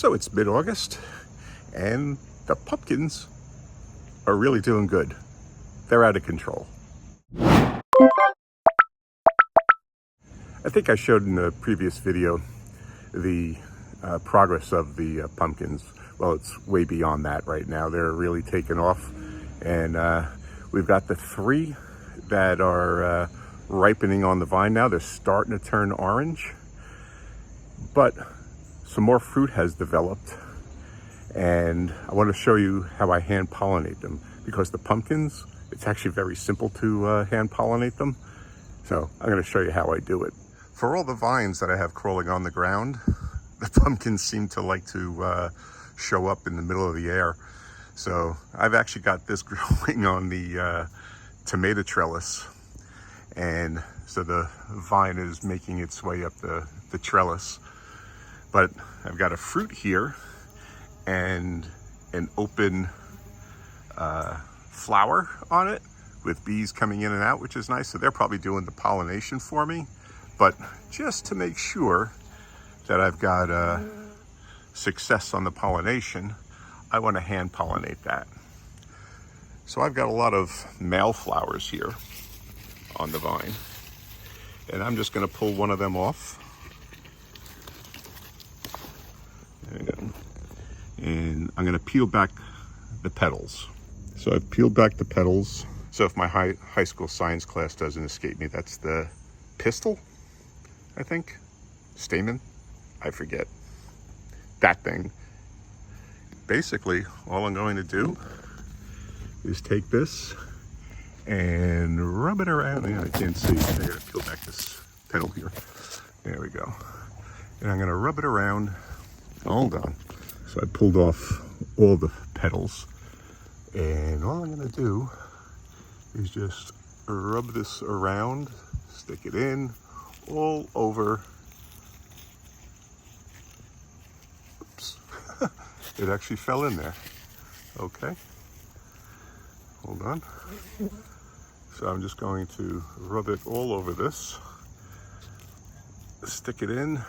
So it's mid-August and the pumpkins are really doing good. They're out of control. I think I showed in the previous video the progress of the pumpkins. Well, it's way beyond that right now. They're really taking off, and we've got the 3 that are ripening on the vine now. They're starting to turn orange, but some more fruit has developed, and I want to show you how I hand pollinate them, because the pumpkins, it's actually very simple to hand pollinate them. So I'm going to show you how I do it. For all the vines that I have crawling on the ground, the pumpkins seem to like to show up in the middle of the air. So I've actually got this growing on the tomato trellis, and so the vine is making its way up the trellis. But I've got a fruit here and an open flower on it with bees coming in and out, which is nice. So they're probably doing the pollination for me. But just to make sure that I've got success on the pollination, I want to hand pollinate that. So I've got a lot of male flowers here on the vine, and I'm just going to pull one of them off. There you go. And I'm going to peel back the petals. So I've peeled back the petals. So if my high school science class doesn't escape me, that's the pistil, I think. Stamen? I forget. That thing. Basically, all I'm going to do is take this and rub it around. Yeah, I can't see. I gotta peel back this petal here. There we go. And I'm gonna rub it around. Hold on. So I pulled off all the petals, and all I'm gonna do is just rub this around, stick it in all over. Oops. It actually fell in there. Okay. Hold on. So I'm just going to rub it all over this, stick it in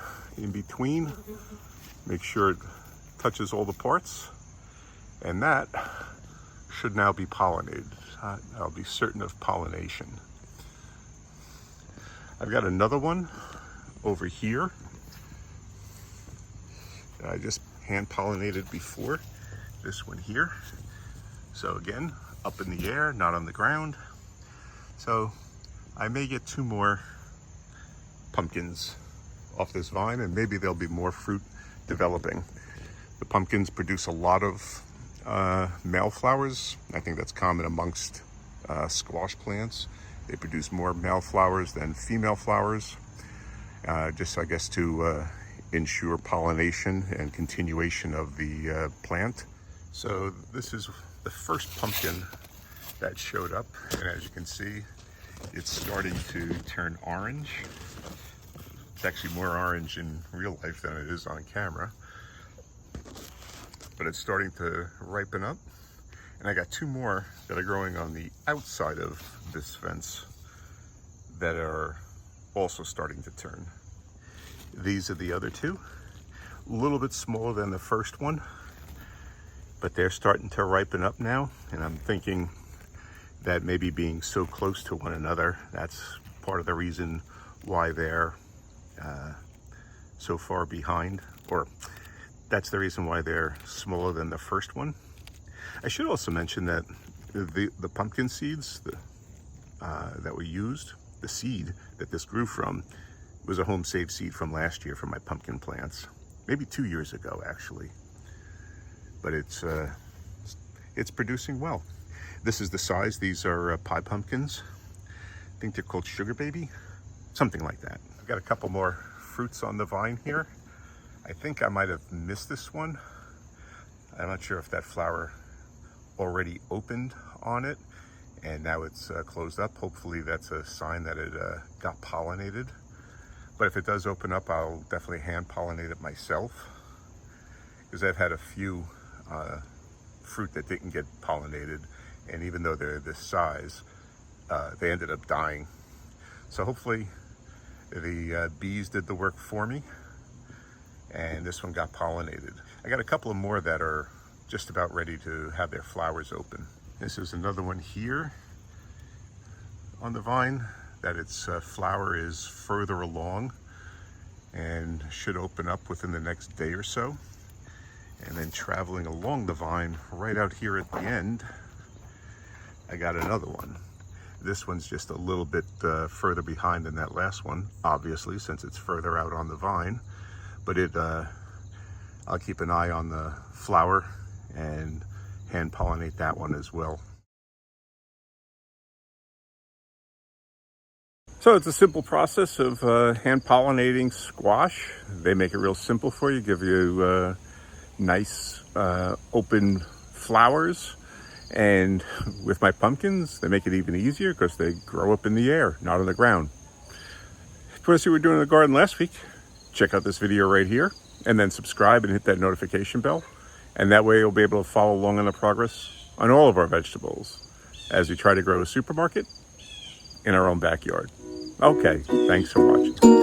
between, make sure it touches all the parts, and that should now be pollinated. I'll be certain of pollination. I've got another one over here that I just hand pollinated before, this one here. So again, up in the air, not on the ground. So I may get 2 more pumpkins off this vine, and maybe there'll be more fruit developing. The pumpkins produce a lot of male flowers. I think that's common amongst squash plants. They produce more male flowers than female flowers, just I guess to ensure pollination and continuation of the plant. So this is the first pumpkin that showed up, and as you can see, it's starting to turn orange. It's actually more orange in real life than it is on camera, but it's starting to ripen up. And I got 2 more that are growing on the outside of this fence that are also starting to turn. These are the other 2, a little bit smaller than the first one, but they're starting to ripen up now. And I'm thinking that maybe being so close to one another, that's part of the reason why they're so far behind, or that's the reason why they're smaller than the first one. I should also mention that the pumpkin seeds that we used, the seed that this grew from, was a home saved seed from last year from my pumpkin plants, maybe 2 years ago actually. But it's producing well. This is the size. These are pie pumpkins. I think they're called Sugar Baby, something like that. I've got a couple more fruits on the vine here. I think I might have missed this one. I'm not sure if that flower already opened on it and now it's closed up. Hopefully that's a sign that it got pollinated. But if it does open up, I'll definitely hand pollinate it myself, because I've had a few fruit that didn't get pollinated, and even though they're this size, they ended up dying. So hopefully the bees did the work for me, and this one got pollinated. I got a couple of more that are just about ready to have their flowers open. This is another one here on the vine that its flower is further along and should open up within the next day or so. And then traveling along the vine right out here at the end, I got another one. This one's just a little bit further behind than that last one, obviously, since it's further out on the vine. But I'll keep an eye on the flower and hand pollinate that one as well. So it's a simple process of hand pollinating squash. They make it real simple for you, give you nice open flowers. And with my pumpkins, they make it even easier because they grow up in the air, not on the ground. If you want to see what we're doing in the garden last week, check out this video right here, and then subscribe and hit that notification bell. And that way you'll be able to follow along on the progress on all of our vegetables as we try to grow a supermarket in our own backyard. Okay, thanks for watching.